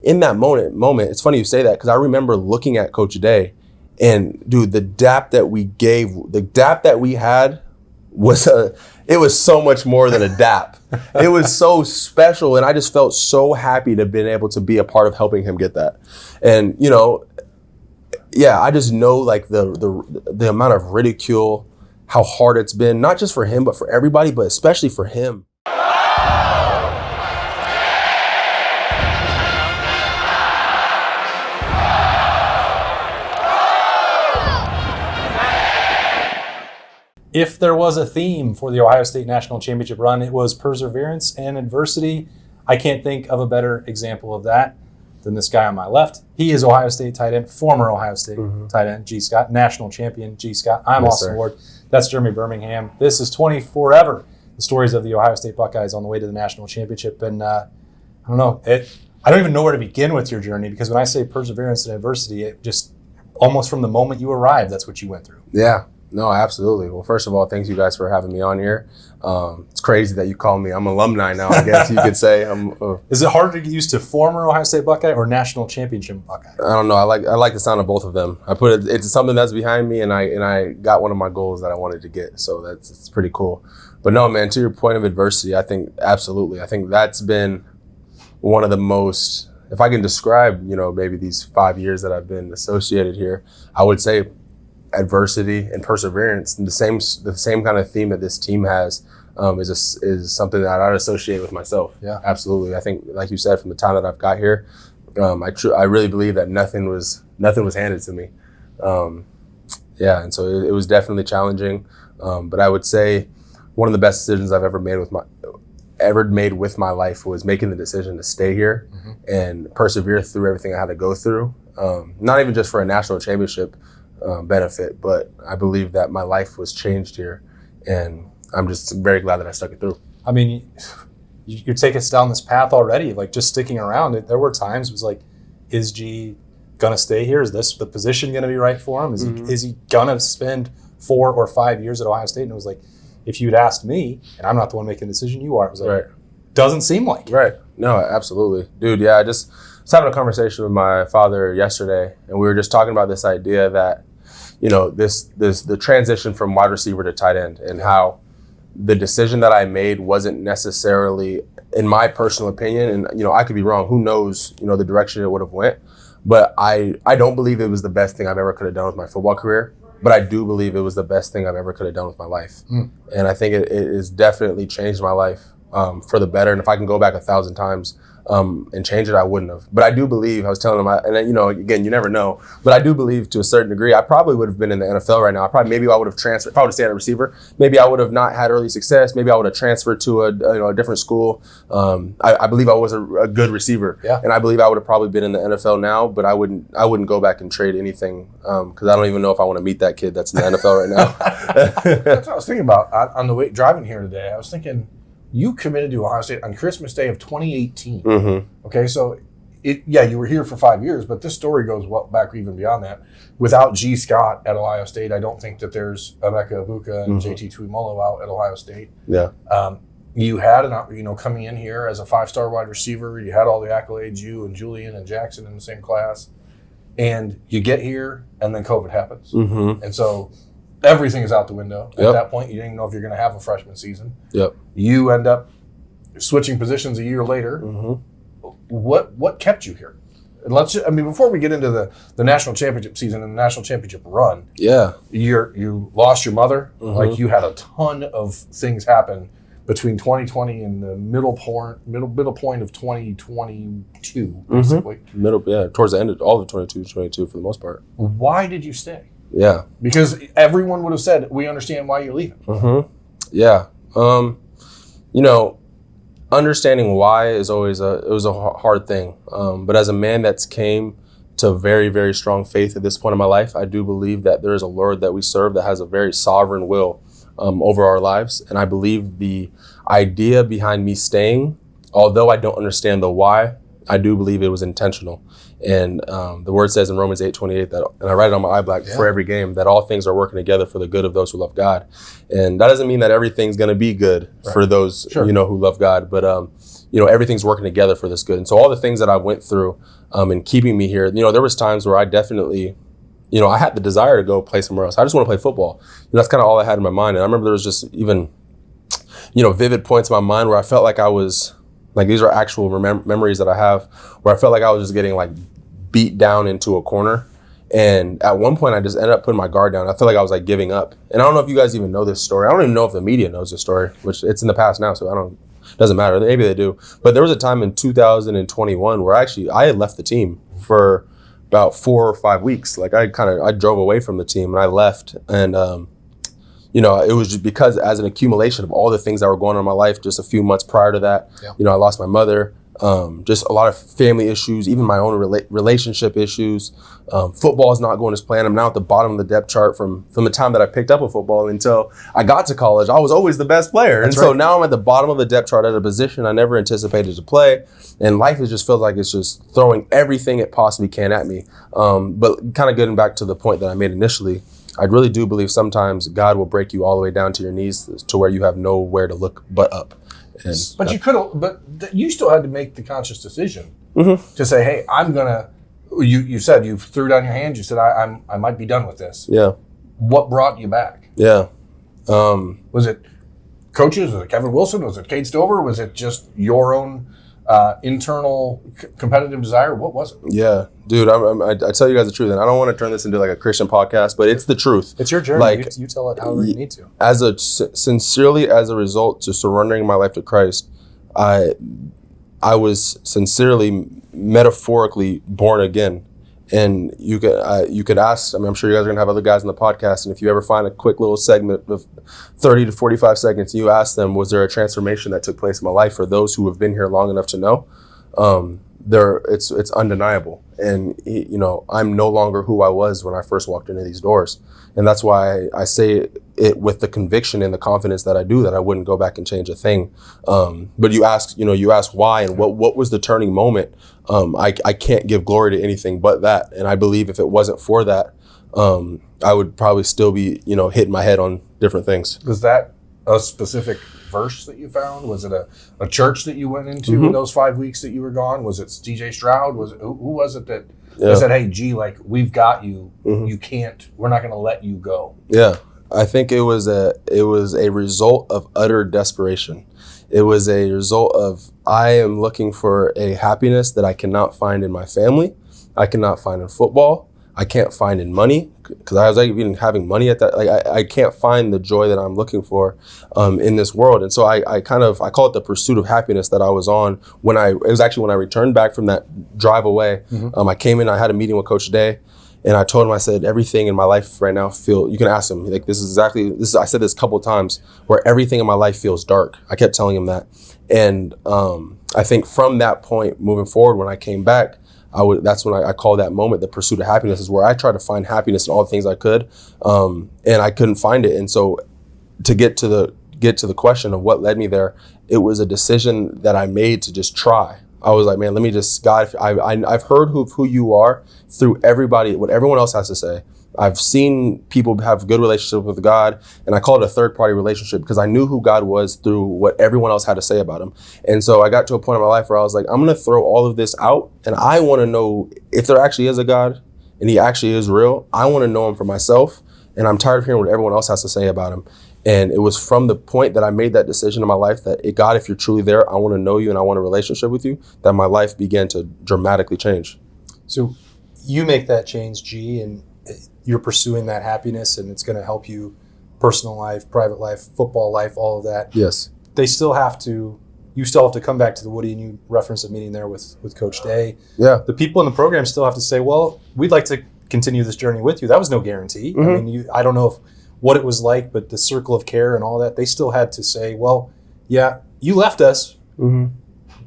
in that moment, it's funny you say that because I remember looking at Coach Day, and dude, the dap that we had it was so much more than a dap. It was so special, and I just felt so happy to have been able to be a part of helping him get that. And I just know like the amount of ridicule, how hard it's been, not just for him, but for everybody, but especially for him. If there was a theme for the Ohio State National Championship run, it was perseverance and adversity. I can't think of a better example of that than this guy on my left. He is Ohio State tight end, former Ohio State tight end, G. Scott, national champion, G. Scott. I'm Austin Ward. That's Jeremy Birmingham. This is 24-ever, the stories of the Ohio State Buckeyes on the way to the national championship. And I don't know, I don't even know where to begin with your journey, because when I say perseverance and adversity, it just almost from the moment you arrived, that's what you went through. Yeah. No, absolutely. Well, first of all, thanks you guys for having me on here. It's crazy that you call me. I'm alumni now, I guess you could say. Is it harder to get used to former Ohio State Buckeye or national championship Buckeye? I don't know. I like the sound of both of them. It's something that's behind me, and I got one of my goals that I wanted to get. So it's pretty cool. But no, man, to your point of adversity, I think absolutely. I think that's been one of the most, if I can describe, maybe these 5 years that I've been associated here, I would say adversity and perseverance, and the same kind of theme that this team has is something that I'd associate with myself. Yeah, absolutely. I think, like you said, from the time that I've got here, I really believe that nothing was handed to me. And so it was definitely challenging. But I would say one of the best decisions I've ever made with my life was making the decision to stay here and persevere through everything I had to go through. Not even just for a national championship benefit, but I believe that my life was changed here, and I'm just very glad that I stuck it through. I mean, you take us down this path already, like just sticking around. There were times it was like, is G gonna stay here? Is this the position gonna be right for him? Is he gonna spend 4 or 5 years at Ohio State? And it was like, if you'd asked me, and I'm not the one making the decision, you are. It was like, doesn't seem like it. Right. No, absolutely, dude. Yeah, I just was having a conversation with my father yesterday, and we were just talking about this idea that, the transition from wide receiver to tight end, and how the decision that I made wasn't necessarily, in my personal opinion, and I could be wrong, who knows, the direction it would have went, but I don't believe it was the best thing I've ever could have done with my football career, but I do believe it was the best thing I've ever could have done with my life. And I think it has definitely changed my life for the better, and if I can go back 1,000 times and change it, I wouldn't have. But I do believe, I was telling him, again, you never know, but I do believe to a certain degree, I probably would have been in the NFL right now. Maybe I would have transferred, if I would have stayed at receiver, maybe I would have not had early success. Maybe I would have transferred to a different school. I believe I was a good receiver, and I believe I would have probably been in the NFL now, but I wouldn't go back and trade anything because I don't even know if I want to meet that kid that's in the NFL right now. That's what I was thinking about on the way driving here today. I was thinking, you committed to Ohio State on Christmas Day of 2018. Okay, so you were here for 5 years, but this story goes well back even beyond that. Without G. Scott at Ohio State, I don't think that there's Emeka Ibuka and JT Tuimoloau out at Ohio State. Yeah. You had coming in here as a 5-star wide receiver, you had all the accolades, you and Julian and Jackson in the same class, and you get here and then COVID happens. And so everything is out the window. At that point, you didn't even know if you're going to have a freshman season. You end up switching positions a year later. What kept you here? Before we get into the national championship season and the national championship run, you lost your mother. Like, you had a ton of things happen between 2020 and the middle point of 2022, basically. Towards the end of all of 22 for the most part. Why did you stay? Yeah. Because everyone would have said, we understand why you're leaving. Yeah. Understanding why is always a hard thing. But as a man that's came to very, very strong faith at this point in my life, I do believe that there is a Lord that we serve that has a very sovereign will over our lives. And I believe the idea behind me staying, although I don't understand the why, I do believe it was intentional. And the word says in Romans 8:28 that, and I write it on my eye black for every game, that all things are working together for the good of those who love God. And that doesn't mean that everything's going to be good for those, who love God, but everything's working together for this good. And so all the things that I went through in keeping me here, there was times where I definitely, I had the desire to go play somewhere else. I just want to play football. And that's kind of all I had in my mind. And I remember there was just even, vivid points in my mind where I felt like I was, like, these are actual memories that I have, where I felt like I was just getting like beat down into a corner. And at one point I just ended up putting my guard down. I felt like I was like giving up. And I don't know if you guys even know this story. I don't even know if the media knows this story, which it's in the past now. So doesn't matter. Maybe they do. But there was a time in 2021 where I had left the team for about 4 or 5 weeks. Like I drove away from the team and I left. And, it was just because as an accumulation of all the things that were going on in my life, just a few months prior to that, I lost my mother, just a lot of family issues, even my own relationship issues. Football is not going as planned. I'm now at the bottom of the depth chart from the time that I picked up a football until I got to college. I was always the best player. So now I'm at the bottom of the depth chart at a position I never anticipated to play. And life just feels like it's just throwing everything it possibly can at me. But kind of getting back to the point that I made initially, I really do believe sometimes God will break you all the way down to your knees to where you have nowhere to look but up. And, but you still had to make the conscious decision to say, hey, I'm going to, you said you threw down your hands. You said, I might be done with this. Yeah. What brought you back? Yeah. Was it coaches? Was it Kevin Wilson? Was it Cade Stover? Was it just your own internal competitive desire? What was it? Yeah, dude, I tell you guys the truth, and I don't want to turn this into like a Christian podcast, but it's the truth. It's your journey. Like, you tell it however you need to. Sincerely, as a result to surrendering my life to Christ, I was sincerely, metaphorically born again. And you could ask, I'm sure you guys are going to have other guys on the podcast, and if you ever find a quick little segment of 30 to 45 seconds, you ask them, was there a transformation that took place in my life? For those who have been here long enough to know, it's undeniable. And, I'm no longer who I was when I first walked into these doors. And that's why I say it with the conviction and the confidence that I do, that I wouldn't go back and change a thing. But you ask why and what was the turning moment? I can't give glory to anything but that. And I believe if it wasn't for that, I would probably still be, hitting my head on different things. Was that a specific verse that you found? Was it a church that you went into in those 5 weeks that you were gone? Was it DJ Stroud? Who was it that said, hey, G, like, we've got you. You can't, we're not going to let you go? Yeah. I think it was a result of utter desperation. It was a result of, I am looking for a happiness that I cannot find in my family. I cannot find in football. I can't find in money, because I was like even having money at that. Like I can't find the joy that I'm looking for in this world. And so I call it the pursuit of happiness that I was on when I returned back from that drive away. I came in, I had a meeting with Coach Day, and I told him, I said, everything in my life right now you can ask him, like, I said this a couple of times, where everything in my life feels dark. I kept telling him that. And I think from that point moving forward, when I came back, that's when I call that moment the pursuit of happiness, is where I tried to find happiness in all the things I could, and I couldn't find it. And so to get to the question of what led me there, it was a decision that I made to just try. I was like, man, let me just, God, I've heard who you are through everybody, what everyone else has to say. I've seen people have good relationships with God, and I call it a third-party relationship because I knew who God was through what everyone else had to say about him. And so I got to a point in my life where I was like, I'm going to throw all of this out, and I want to know if there actually is a God and he actually is real. I want to know him for myself, and I'm tired of hearing what everyone else has to say about him. And it was from the point that I made that decision in my life that, God, if you're truly there, I want to know you and I want a relationship with you, that my life began to dramatically change. So you make that change, G, and you're pursuing that happiness, and it's going to help you personal life, private life, football life, all of that. Yes. You still have to come back to the Woody, and you referenced a meeting there with Coach Day. Yeah. The people in the program still have to say, well, we'd like to continue this journey with you. That was no guarantee. I mean, I don't know what it was like, but the circle of care and all that, they still had to say, well, yeah, you left us.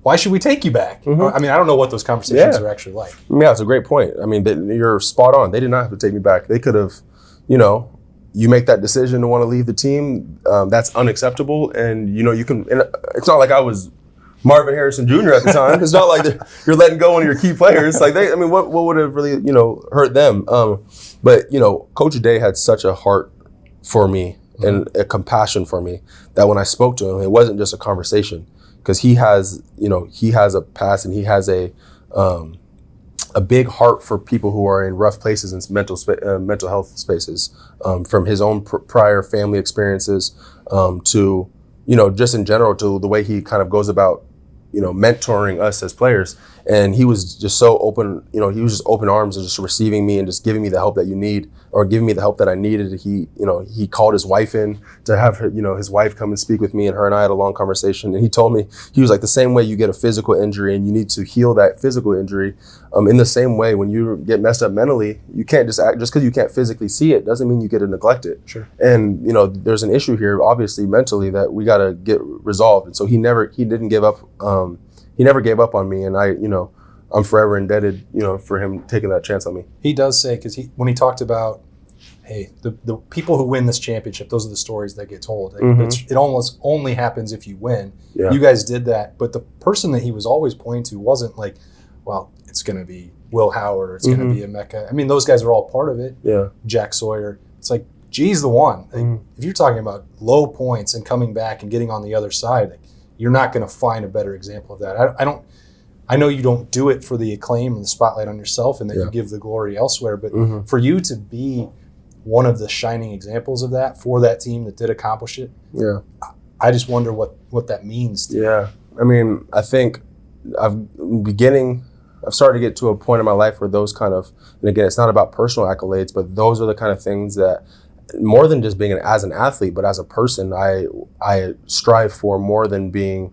Why should we take you back? I mean, I don't know what those conversations are actually like. Yeah, it's a great point. I mean, you're spot on. They did not have to take me back. They could have, you make that decision to want to leave the team. That's unacceptable. And, you can, and it's not like I was Marvin Harrison Jr. at the time. It's not like you're letting go one of your key players. Like what would have really, hurt them? But Coach Day had such a heart for me and a compassion for me that when I spoke to him, it wasn't just a conversation, because he has a past, and he has a big heart for people who are in rough places and mental health spaces, from his own prior family experiences, to just in general, to the way he kind of goes about mentoring us as players. And he was just so open, he was just open arms and just receiving me and just giving me the help that you need, or giving me the help that I needed. He called his wife in to have her, his wife come and speak with me, and her and I had a long conversation. And he told me, he was like, the same way you get a physical injury and you need to heal that physical injury, in the same way, when you get messed up mentally, you can't just act, just because you can't physically see it doesn't mean you get to neglect it. Sure. And, there's an issue here, obviously mentally, that we got to get resolved. And so he didn't give up. He never gave up on me, and I'm forever indebted, for him taking that chance on me. He does say, because when he talked about, hey, the people who win this championship, those are the stories that get told. It almost only happens if you win. Yeah. You guys did that, but the person that he was always pointing to wasn't like, well, it's going to be Will Howard, or it's going to be Emeka. I mean, those guys are all part of it. Yeah. Jack Sawyer. It's like, G's the one. Like, if you're talking about low points and coming back and getting on the other side, like, you're not going to find a better example of that. I know you don't do it for the acclaim and the spotlight on yourself, and that you give the glory elsewhere, but for you to be one of the shining examples of that for that team that did accomplish it, I just wonder what that means to you. I mean, I think I've started to get to a point in my life where those kind of, and again, it's not about personal accolades, but those are the kind of things that, more than just being as an athlete, but as a person, I strive for more than being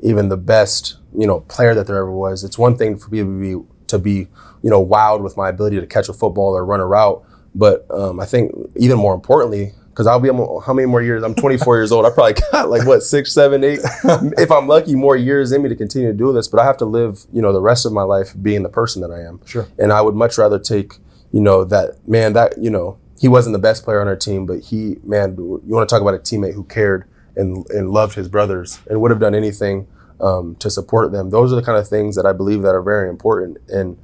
even the best, player that there ever was. It's one thing for people to be wowed with my ability to catch a football or run a route, but I think even more importantly, because I'll be, how many more years? I'm 24 years old. I probably got 6, 7, 8, if I'm lucky, more years in me to continue to do this. But I have to live, the rest of my life being the person that I am. Sure. And I would much rather take, he wasn't the best player on our team, but you want to talk about a teammate who cared and loved his brothers and would have done anything to support them. Those are the kind of things that I believe that are very important in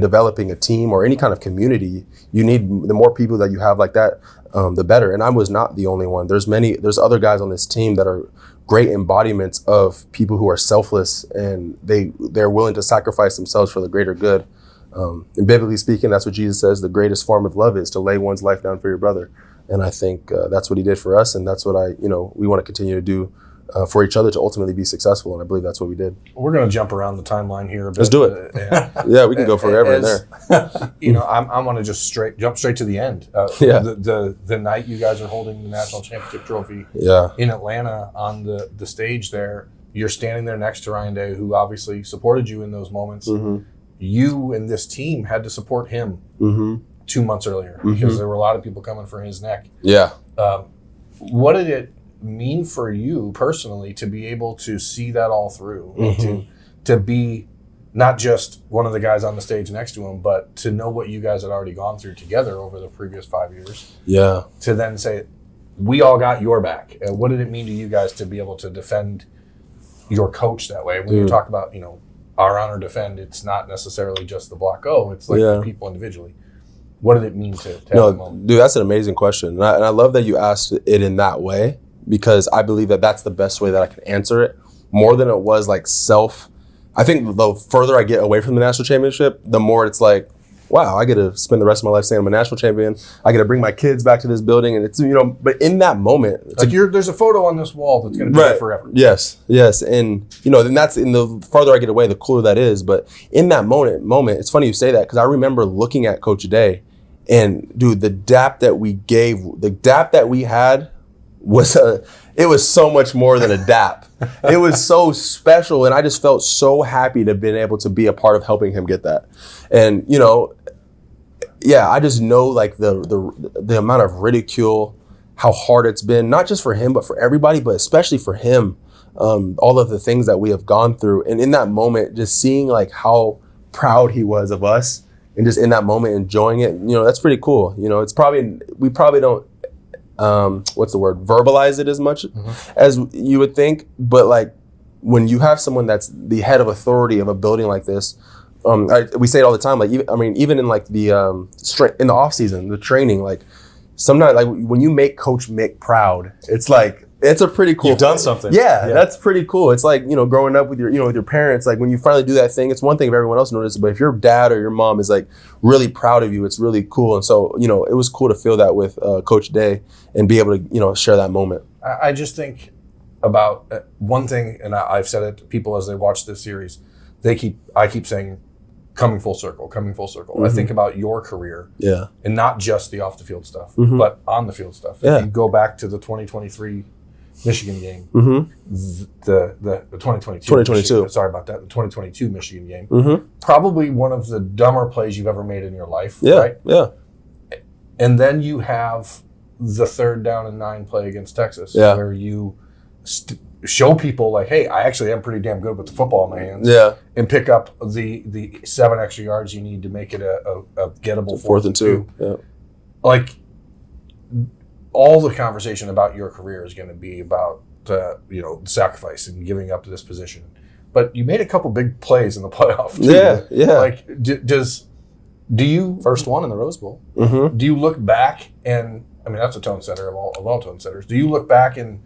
developing a team or any kind of community. You need, the more people that you have like that, the better. And I was not the only one. There's other guys on this team that are great embodiments of people who are selfless, and they're willing to sacrifice themselves for the greater good. And biblically speaking, that's what Jesus says the greatest form of love is, to lay one's life down for your brother. And I think that's what he did for us, and that's what we want to continue to do for each other to ultimately be successful. And I believe that's what we did. We're going to jump around the timeline here a bit. Let's do it. Yeah, we can go forever in there. I want to just jump straight to the end. The night you guys are holding the national championship trophy in Atlanta on the stage there, you're standing there next to Ryan Day, who obviously supported you in those moments. You and this team had to support him 2 months earlier because there were a lot of people coming for his neck. Yeah. What did it mean for you personally to be able to see that all through, and to be not just one of the guys on the stage next to him, but to know what you guys had already gone through together over the previous 5 years? Yeah. To then say, we all got your back. What did it mean to you guys to be able to defend your coach that way? When you talk about, our honor defend, it's not necessarily just the block O, it's like the people individually. What did it mean to have that moment? Dude, that's an amazing question. And I love that you asked it in that way, because I believe that that's the best way that I can answer it, more than it was like I think the further I get away from the national championship, the more it's like, wow, I get to spend the rest of my life saying I'm a national champion. I get to bring my kids back to this building, and it's, but in that moment, it's like there's a photo on this wall that's going to be there forever. Yes. And, then that's, in the farther I get away, the cooler that is. But in that moment, it's funny you say that, because I remember looking at Coach Day, and dude, the dap that we had it was so much more than a dap. It was so special, and I just felt so happy to have been able to be a part of helping him get that. And I just know like the amount of ridicule, how hard it's been, not just for him but for everybody, but especially for him. All of the things that we have gone through, and in that moment, just seeing like how proud he was of us, and just in that moment enjoying it. That's pretty cool. We probably don't. Verbalize it as much as you would think, but like when you have someone that's the head of authority of a building like this, we say it all the time. Like, even in like the in the off season, the training, like sometimes like when you make Coach Mick proud, it's like it's a pretty cool. You've done something. Yeah, that's pretty cool. It's like, growing up with with your parents. Like when you finally do that thing, it's one thing if everyone else notices, but if your dad or your mom is like really proud of you, it's really cool. And so it was cool to feel that with Coach Day and be able to share that moment. I just think about one thing, and I've said it to people as they watch this series. I keep saying, coming full circle. Mm-hmm. I think about your career, and not just the off the field stuff, mm-hmm. but on the field stuff. Yeah. If you go back to the 2023 Michigan game, mm-hmm. the 2022. Sorry about that. The 2022 Michigan game, mm-hmm. probably one of the dumber plays you've ever made in your life. Yeah, right? Yeah. And then you have the 3rd down and 9 play against Texas, where you show people like, hey, I actually am pretty damn good with the football in my hands. Yeah. And pick up the 7 extra yards you need to make it a gettable 4th and 2. Yeah. Like, all the conversation about your career is going to be about sacrifice and giving up to this position. But you made a couple big plays in the playoff too. Yeah. Like, do you first one in the Rose Bowl? Mm-hmm. Do you look back and that's a tone setter of all tone setters. Do you look back and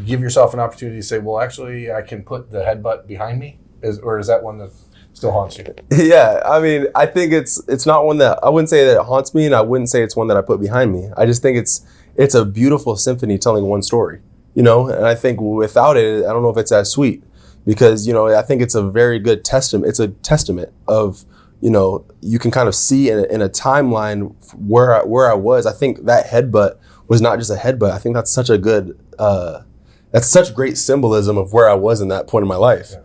give yourself an opportunity to say, well, actually, I can put the headbutt behind me? Or is that one that still haunts you? Yeah, I think it's not one that I wouldn't say that it haunts me, and I wouldn't say it's one that I put behind me. I just think it's a beautiful symphony telling one story, and I think without it, I don't know if it's as sweet, because I think it's a very good testament. It's a testament of you can kind of see in a timeline where I was. I think that headbutt was not just a headbutt. I think that's such a good that's such great symbolism of where I was in that point in my life. Yeah.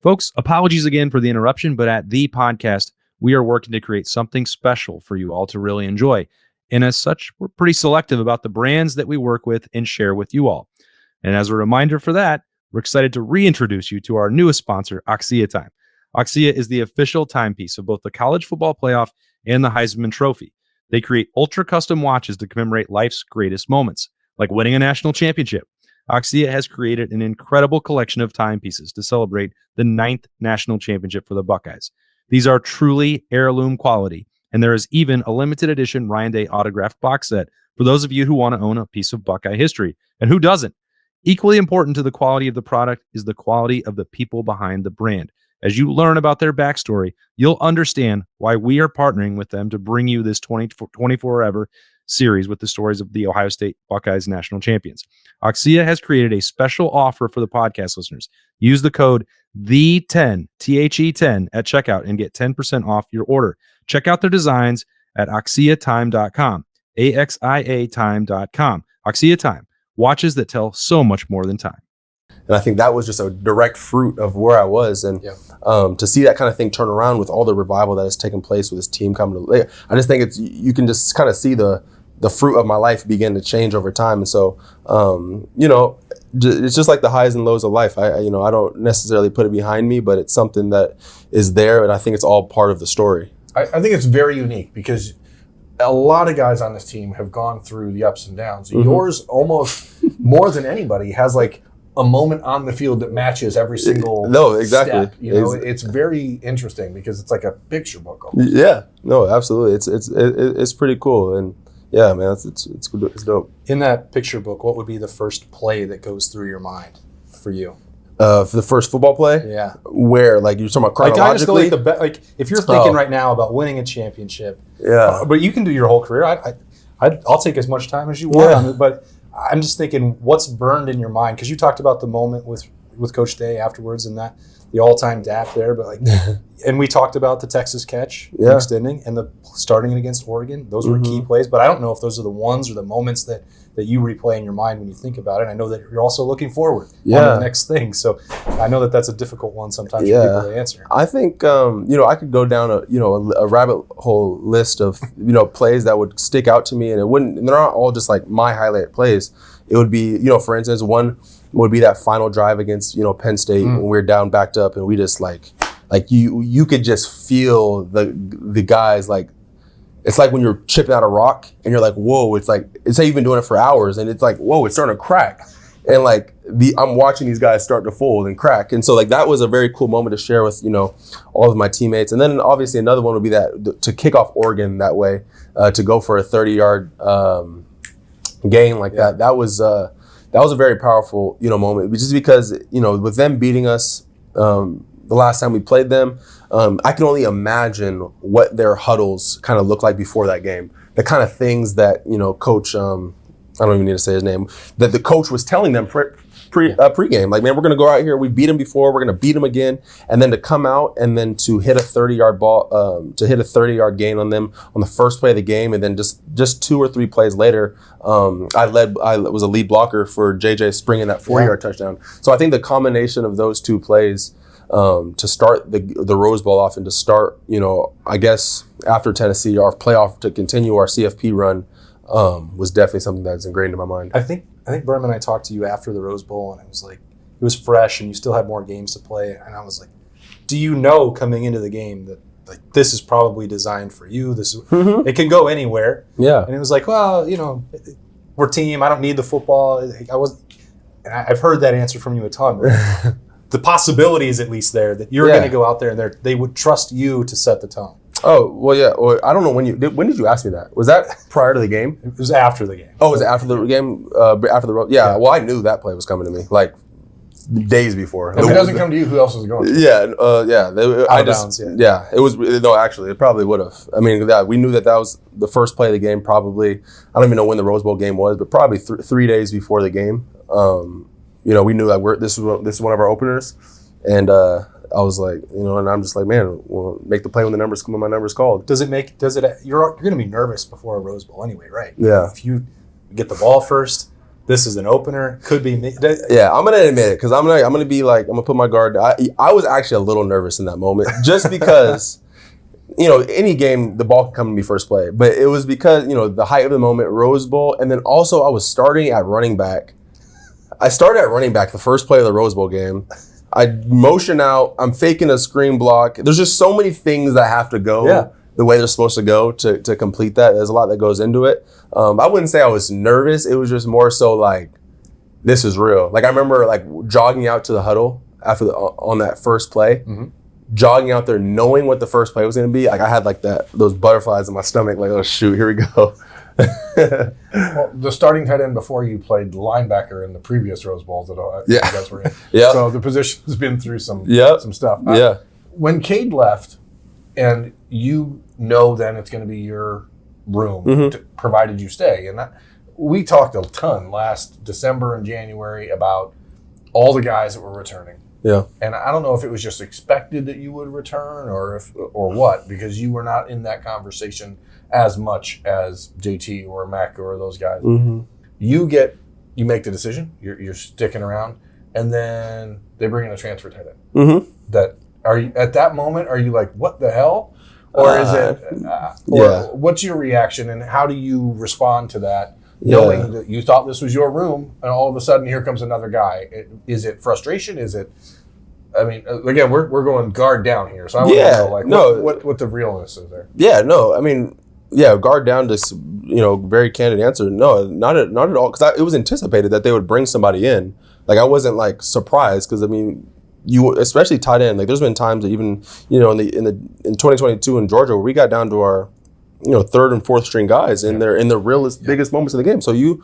Folks, apologies again for the interruption, but at the podcast, we are working to create something special for you all to really enjoy. And as such, we're pretty selective about the brands that we work with and share with you all. And as a reminder for that, we're excited to reintroduce you to our newest sponsor, Axia Time. Axia is the official timepiece of both the College Football Playoff and the Heisman Trophy. They create ultra-custom watches to commemorate life's greatest moments, like winning a national championship. Axia has created an incredible collection of timepieces to celebrate the 9th national championship for the Buckeyes. These are truly heirloom quality, and there is even a limited edition Ryan Day autographed box set for those of you who want to own a piece of Buckeye history. And who doesn't? Equally important to the quality of the product is the quality of the people behind the brand. As you learn about their backstory, you'll understand why we are partnering with them to bring you this 24 ever series with the stories of the Ohio State Buckeyes national champions. Axia has created a special offer for the podcast listeners. Use the code THE10, THE10 at checkout and get 10% off your order. Check out their designs at axiatime.com, AXIA-time.com. Axia Time, watches that tell so much more than time. And I think that was just a direct fruit of where I was. And to see that kind of thing turn around with all the revival that has taken place with this team coming to, I just think you can just kind of see the fruit of my life begin to change over time. And so, it's just like the highs and lows of life. I don't necessarily put it behind me, but it's something that is there. And I think it's all part of the story. I think it's very unique because a lot of guys on this team have gone through the ups and downs. Mm-hmm. Yours almost more than anybody has like a moment on the field that matches every single step. It's very interesting because it's like a picture book almost. Yeah, no, absolutely. It's pretty cool. And yeah, man, it's dope. In that picture book, what would be the first play that goes through your mind for you? For the first football play? Yeah. Where, like, you're talking about chronologically? Like if you're thinking right now about winning a championship, yeah, but you can do your whole career. I'll take as much time as you want on it, but I'm just thinking what's burned in your mind, because you talked about the moment with Coach Day afterwards and that the all-time DAP there, but like, and we talked about the Texas catch extending and the starting it against Oregon. Those were key plays, but I don't know if those are the ones or the moments that you replay in your mind when you think about it. I know that you're also looking forward on the next thing, so I know that that's a difficult one sometimes for people to answer. I think I could go down a rabbit hole list of plays that would stick out to me, and they're not all just like my highlight plays. It would be for instance, one would be that final drive against Penn State when we were down backed up, and we just like you could just feel the guys like. It's like when you're chipping out a rock and you're like, whoa, it's like, it's like you've been doing it for hours and it's like, whoa, it's starting to crack. And like I'm watching these guys start to fold and crack. And so like that was a very cool moment to share with, all of my teammates. And then obviously another one would be that to kick off Oregon that way, to go for a 30-yard gain like that. That was a very powerful, moment. Just because, with them beating us the last time we played them, I can only imagine what their huddles kind of looked like before that game. The kind of things that, Coach, I don't even need to say his name, that the coach was telling them pregame. Like, man, we're going to go out here. We beat them before. We're going to beat them again. And then to come out and then to hit a 30-yard ball, to hit a 30-yard gain on them on the first play of the game. And then just 2 or 3 plays later, I was a lead blocker for JJ Spring in that 4-yard touchdown. So I think the combination of those 2 plays to start the Rose Bowl off and to start, I guess after Tennessee, our playoff to continue our CFP run, was definitely something that's ingrained in my mind. I think Berman and I talked to you after the Rose Bowl, and it was like it was fresh, and you still had more games to play. And I was like, "Do you know coming into the game that like this is probably designed for you? This is it can go anywhere." Yeah. And it was like, well, we're team. I don't need the football. And I've heard that answer from you a ton. But the possibility is at least there that you're going to go out there and they would trust you to set the tone. Oh, well, yeah. Well, I don't know when did you ask me that? Was that prior to the game? It was after the game. Oh, was it after the game? After the road? Yeah. Well, I knew that play was coming to me like days before. If it doesn't come to you, who else is going to? Yeah. Out of bounds, yeah. It was no. Actually, it probably would have. I mean, we knew that was the first play of the game. Probably, I don't even know when the Rose Bowl game was, but probably 3 days before the game. We knew that this is one of our openers, and I was like, and I'm just like, man, we'll make the play when the numbers come when my number's called. You're going to be nervous before a Rose Bowl anyway, right? Yeah. If you get the ball first, this is an opener. Could be. Yeah, I'm going to admit it because I'm going to be like, I'm going to put my guard. I was actually a little nervous in that moment just because, any game, the ball can come to me first play. But it was because, the height of the moment, Rose Bowl. And then also I was starting at running back. I started at running back the first play of the Rose Bowl game. I motion out. I'm faking a screen block. There's just so many things that have to go the way they're supposed to go to complete that. There's a lot that goes into it. I wouldn't say I was nervous. It was just more so like, this is real. Like I remember like jogging out to the huddle on that first play, jogging out there knowing what the first play was going to be. Like I had like those butterflies in my stomach. Like, oh shoot, here we go. Well, the starting tight end before you played linebacker in the previous Rose Bowls that you guys were in. Yeah. So the position's been through some stuff. When Cade left, and then it's going to be your room, provided you stay. And we talked a ton last December and January about all the guys that were returning. Yeah. And I don't know if it was just expected that you would return or what, because you were not in that conversation as much as JT or Mac or those guys. You make the decision, you're sticking around, and then they bring in a transfer tight end. At that moment, are you like, what the hell? Or is it, what's your reaction and how do you respond to that? Knowing that you thought this was your room and all of a sudden here comes another guy. Is it frustration? Is it, I mean, again, we're going guard down here. So I want to know what the realness is there. Yeah, no, I mean, guard down, just, very candid answer. No, not at all. Because it was anticipated that they would bring somebody in. Like, I wasn't, like, surprised. Because, I mean, especially tight end. Like, there's been times that even, in 2022 in Georgia where we got down to our, third and fourth string guys in the realest, biggest moments of the game. So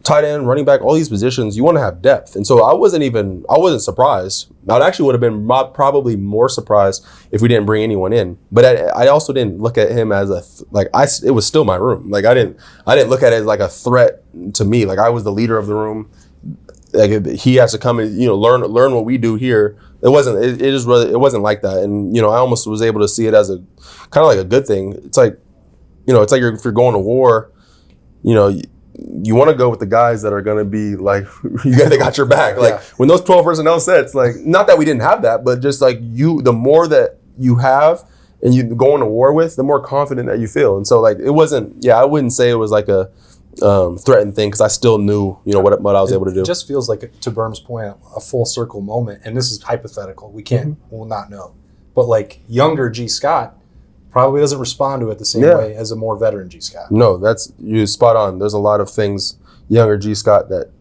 tight end, running back, all these positions, you want to have depth. And so I wasn't surprised. I actually would have been probably more surprised if we didn't bring anyone in. But I also didn't look at him as it was still my room. Like I didn't look at it as like a threat to me. Like I was the leader of the room. Like he has to come and, learn what we do here. It wasn't like that. And, I almost was able to see it as a kind of like a good thing. It's like, if you're going to war, you want to go with the guys that are going to be like, they got your back. Like when those 12 personnel sets, like, not that we didn't have that, but just like the more that you have and you go into war with, the more confident that you feel. And so like, it wasn't, I wouldn't say it was like a threatened thing because I still knew, what I was able to do. It just feels like, to Berm's point, a full circle moment. And this is hypothetical. We'll not know. But like younger G. Scott probably doesn't respond to it the same way as a more veteran G. Scott. No, you spot on. There's a lot of things younger G. Scott that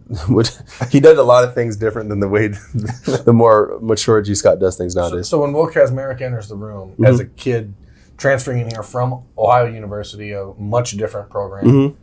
he did a lot of things different than the way the more mature G. Scott does things nowadays. So when Will Kazmarek enters the room as a kid transferring in here from Ohio University, a much different program,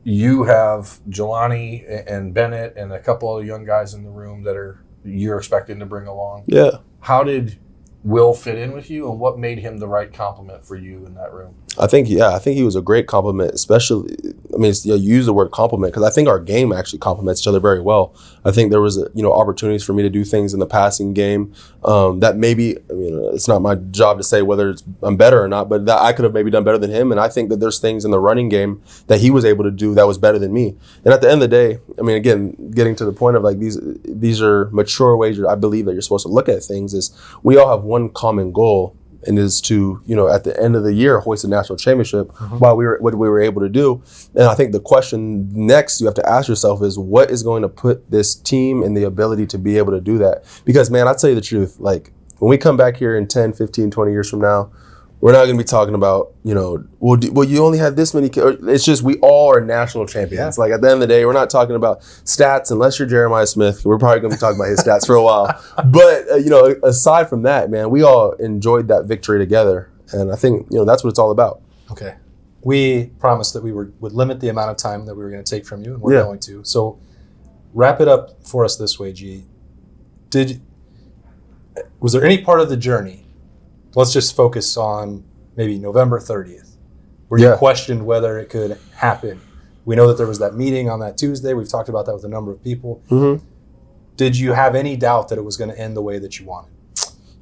you have Jelani and Bennett and a couple of young guys in the room that you're expecting to bring along. Yeah. How did Will fit in with you, and what made him the right complement for you in that room? I think he was a great compliment, especially, I mean, you use the word compliment because I think our game actually complements each other very well. I think there was, opportunities for me to do things in the passing game that maybe, it's not my job to say whether I'm better or not, but that I could have maybe done better than him. And I think that there's things in the running game that he was able to do that was better than me. And at the end of the day, I mean, again, getting to the point of like these are mature ways I believe that you're supposed to look at things is we all have one common goal. And is to, at the end of the year, hoist a national championship what we were able to do. And I think the question next you have to ask yourself is what is going to put this team in the ability to be able to do that? Because, man, I'll tell you the truth. Like, when we come back here in 10, 15, 20 years from now, we're not going to be talking about, well, you only have this many kids. It's just we all are national champions. Yeah. Like, at the end of the day, we're not talking about stats unless you're Jeremiah Smith. We're probably going to be talking about his stats for a while. But, aside from that, man, we all enjoyed that victory together. And I think, that's what it's all about. Okay. We promised that we would limit the amount of time that we were going to take from you, and we're going to. So wrap it up for us this way, G. Was there any part of the journey, let's just focus on maybe November 30th, where you questioned whether it could happen? We know that there was that meeting on that Tuesday. We've talked about that with a number of people. Mm-hmm. Did you have any doubt that it was going to end the way that you wanted?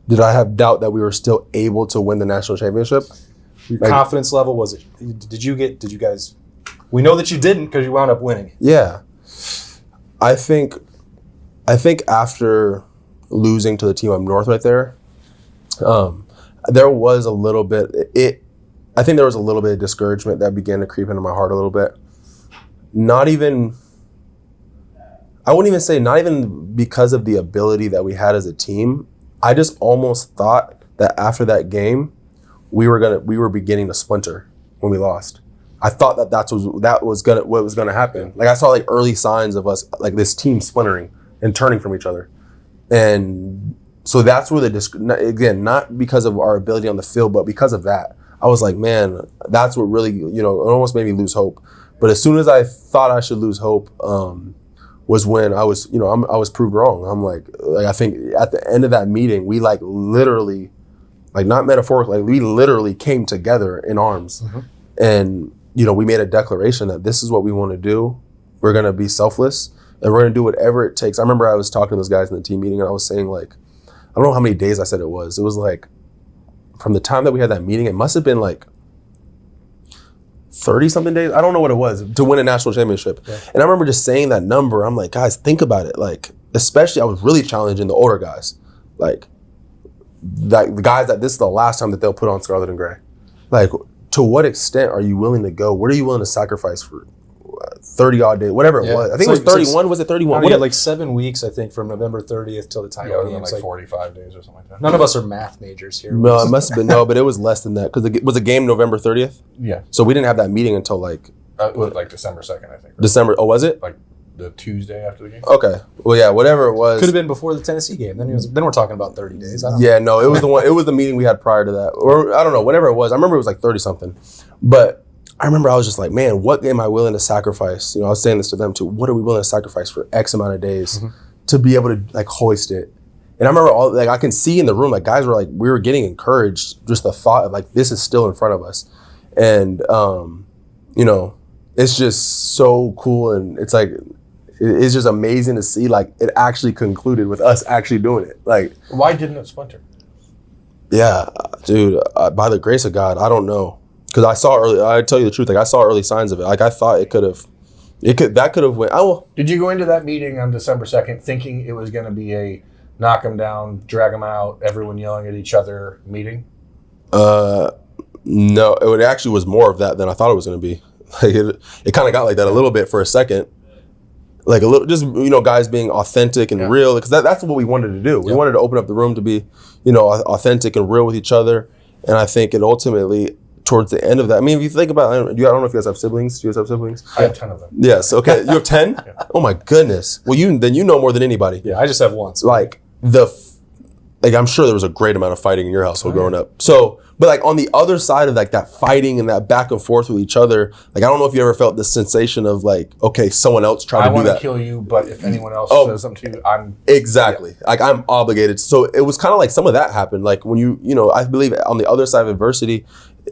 Did I have doubt that we were still able to win the national championship? Your confidence level, was it? Did you guys? We know that you didn't because you wound up winning it. Yeah. I think after losing to the team up north right there, there was a little bit. I think there was a little bit of discouragement that began to creep into my heart a little bit. I wouldn't even say not even because of the ability that we had as a team. I just almost thought that after that game, we were beginning to splinter when we lost. I thought what was gonna happen. Like I saw like early signs of us like this team splintering and turning from each other, and so that's where again, not because of our ability on the field, but because of that, I was like, man, that's what really it almost made me lose hope. But as soon as I thought I should lose hope, was when I was I was proved wrong. I'm like I think at the end of that meeting, we like literally, like not metaphorically, like we literally came together in arms, and we made a declaration that this is what we want to do. We're gonna be selfless, and we're gonna do whatever it takes. I remember I was talking to those guys in the team meeting, and I was saying like, I don't know how many days I said it was. It was like from the time that we had that meeting, it must have been like 30-something days. I don't know what it was to win a national championship. Yeah. And I remember just saying that number. I'm like, guys, think about it. Like, especially I was really challenging the older guys. Like, the guys that this is the last time that they'll put on scarlet and gray. Like, to what extent are you willing to go? What are you willing to sacrifice for 30-odd days? Whatever it was. I think it was 31. Was it 31? We had like 7 weeks, I think, from November 30th till the title game. Like 45 days or something like that. None of us are math majors here. No, it must have been. No, but it was less than that. Because it was a game November 30th? Yeah. So we didn't have that meeting until like... it was like December 2nd, I think. Right? December. Oh, was it? Like the Tuesday after the game. Okay. Well, yeah, whatever it was. Could have been before the Tennessee game. Then we're talking about 30 days. I don't know. No, it was the one. It was the meeting we had prior to that, or I don't know, whatever it was. I remember it was like 30-something, but I remember I was just like, man, what am I willing to sacrifice? I was saying this to them too. What are we willing to sacrifice for X amount of days to be able to like hoist it? And I remember I can see in the room, like guys were like, we were getting encouraged, just the thought of like, this is still in front of us. And, it's just so cool. And it's like, it's just amazing to see like it actually concluded with us actually doing it. Like, why didn't it splinter? Yeah, dude, by the grace of God, I don't know. Because I tell you the truth, like I saw early signs of it. Like I thought that could have went. Did you go into that meeting on December 2nd thinking it was going to be a knock them down, drag them out, everyone yelling at each other meeting? No, it actually was more of that than I thought it was going to be. Like it kind of got like that a little bit for a second. Like a little, just, guys being authentic and real, because that's what we wanted to do. We wanted to open up the room to be, authentic and real with each other. And I think it ultimately towards the end of that. I mean, if you think about, I don't know if you guys have siblings. Do you guys have siblings? I have 10 of them. Yes. Okay. You have 10? Yeah. Oh my goodness. Well, then you know more than anybody. Yeah, I just have one. So. Like I'm sure there was a great amount of fighting in your household growing up. So, but like on the other side of like that fighting and that back and forth with each other, like I don't know if you ever felt the sensation of like, okay, someone else tried to do that. I want to kill you, but if anyone else says something to you, I'm exactly like I'm obligated. So it was kind of like some of that happened. Like when you know, I believe on the other side of adversity,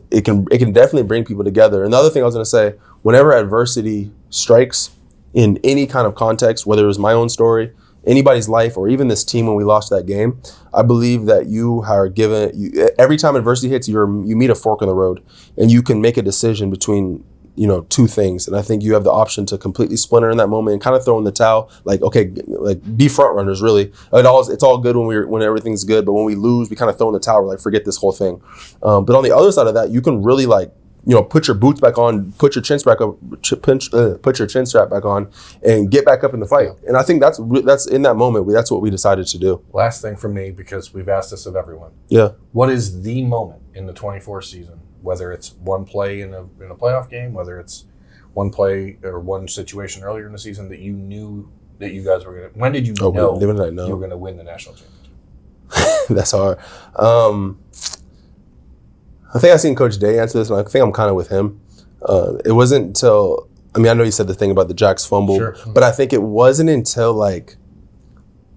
it can definitely bring people together. And the other thing I was going to say, whenever adversity strikes in any kind of context, whether it was my own story, anybody's life, or even this team when we lost that game, I believe that you are given, every time adversity hits, you meet a fork in the road, and you can make a decision between, you know, two things. And I think you have the option to completely splinter in that moment and kind of throw in the towel, like, okay, like be front runners, really. It's all good when everything's good, but when we lose, we kind of throw in the towel, we're like, forget this whole thing. But on the other side of that, you can really like, you know, put your boots back on, put your chin strap back on, and get back up in the fight. And I think that's in that moment. That's what we decided to do. Last thing for me, because we've asked this of everyone. Yeah. What is the moment in the 24 season? Whether it's one play in a playoff game, whether it's one play or one situation earlier in the season that you knew that you guys were going to. When did you know you were going to win the national championship? That's hard. I think I've seen Coach Day answer this, and I think I'm kind of with him. It wasn't until, I mean, I know you said the thing about the Jack's fumble, sure, but I think it wasn't until like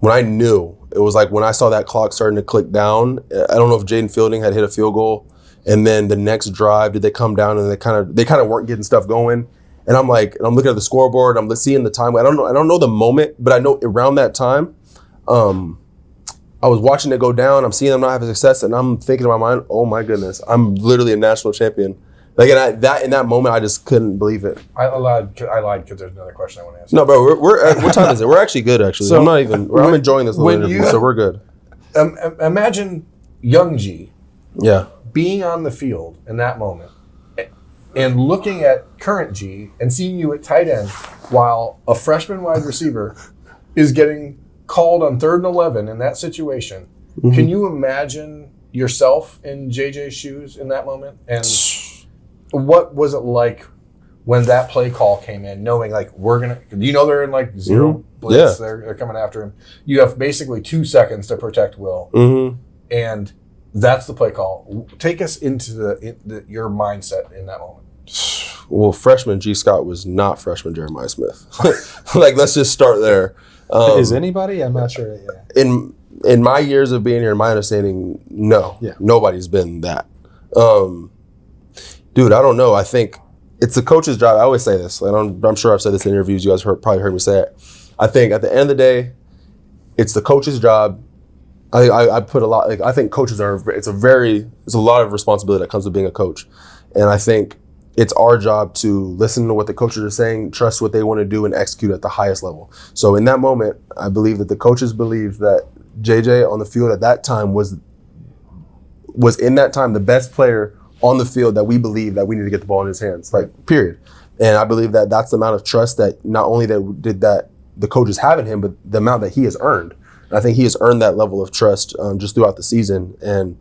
when I knew, it was like when I saw that clock starting to click down. I don't know if Jaden Fielding had hit a field goal, and then the next drive, did they come down and they kind of weren't getting stuff going. And I'm like, and I'm looking at the scoreboard, I'm seeing the time. I don't know the moment, but I know around that time, I was watching it go down. I'm seeing them not have success, and I'm thinking in my mind, "Oh my goodness, I'm literally a national champion." Like in that moment, I just couldn't believe it. I lied because there's another question I want to ask. No, bro, we're what time is it? We're actually good. Actually, so I'm enjoying this little interview, so we're good. Imagine young G, yeah, being on the field in that moment, and looking at current G and seeing you at tight end while a freshman wide receiver is getting called on 3rd and 11 in that situation. Mm-hmm. Can you imagine yourself in JJ's shoes in that moment? And what was it like when that play call came in, knowing like they're in like zero blitz, yeah, they're coming after him. You have basically 2 seconds to protect Will, and that's the play call. Take us into your mindset in that moment. Well, freshman G. Scott was not freshman Jeremiah Smith. Like, let's just start there. Is anybody? I'm not sure. Yeah. In my years of being here, in my understanding, no. Yeah. Nobody's been that. Dude, I don't know. I think it's the coach's job. I always say this. I'm sure I've said this in interviews. You guys probably heard me say it. I think at the end of the day, it's the coach's job. I put a lot. Like, I think coaches are. It's a lot of responsibility that comes with being a coach, and I think it's our job to listen to what the coaches are saying, trust what they want to do, and execute at the highest level. So in that moment, I believe that the coaches believed that JJ on the field at that time was in that time the best player on the field, that we believe that we need to get the ball in his hands, like, period. And I believe that that's the amount of trust that not only did that the coaches have in him, but the amount that he has earned. And I think he has earned that level of trust just throughout the season. And,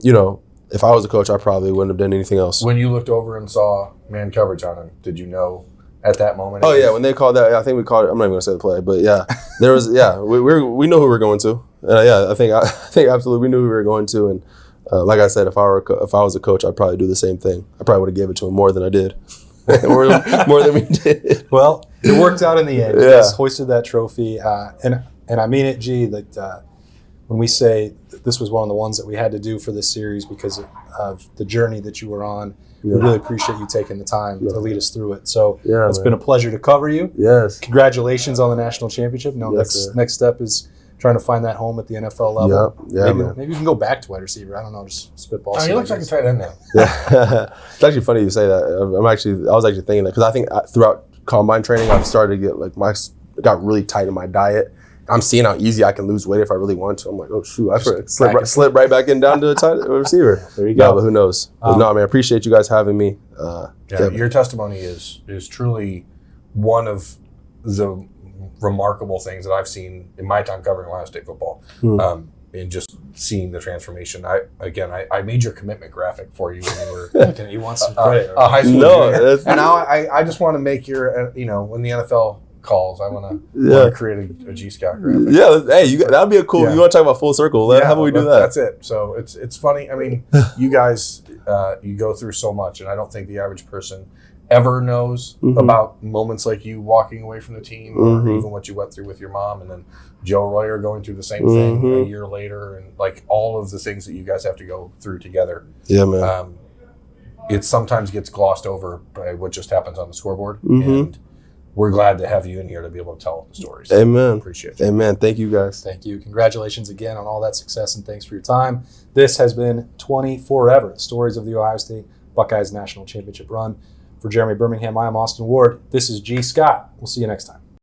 you know, if I was a coach, I probably wouldn't have done anything else. When you looked over and saw man coverage on him, did you know at that moment? Oh, yeah, when they called that, I think we called it, I'm not even going to say the play, but yeah, there was, yeah, we know who we were going to. Yeah, I think absolutely we knew who we were going to. And like I said, if I was a coach, I'd probably do the same thing. I probably would have given it to him more than I did. more than we did. Well, it worked out in the end. You guys hoisted that trophy. And I mean it, G, that when we say this was one of the ones that we had to do for this series because of the journey that you were on, we really appreciate you taking the time to lead us through it. So it's been a pleasure to cover you. Yes. Congratulations on the national championship. Next step is trying to find that home at the NFL level. Maybe you can go back to wide receiver. I don't know, just spitball. He looks like a tight end now. Yeah. It's actually funny you say that. I was actually thinking that because I think throughout combine training, I've started to get got really tight in my diet. I'm seeing how easy I can lose weight if I really want to. I'm like, oh shoot, I slip right back in down to a tight receiver. There you go. Yeah, but who knows? But no, man, I appreciate you guys having me. Your testimony is truly one of the remarkable things that I've seen in my time covering Ohio State football. and just seeing the transformation. I made your commitment graphic for you when you were Okay, you want some credit? a high school No, junior. that's- And now I just want to make your, when the NFL calls, I want Yeah. to create a G Scott graphic. Yeah, hey, that'd be a cool. Yeah. You want to talk about full circle? How about we do that? That's it. So it's funny. I mean, you guys, you go through so much, and I don't think the average person ever knows about moments like you walking away from the team, or even what you went through with your mom, and then Joe Royer going through the same thing a year later, and like all of the things that you guys have to go through together. Yeah, man. It sometimes gets glossed over by what just happens on the scoreboard, and we're glad to have you in here to be able to tell the stories. Amen. Appreciate you. Amen. Thank you, guys. Thank you. Congratulations again on all that success, and thanks for your time. This has been 20 Forever, Stories of the Ohio State Buckeyes National Championship Run. For Jeremy Birmingham, I am Austin Ward. This is G. Scott. We'll see you next time.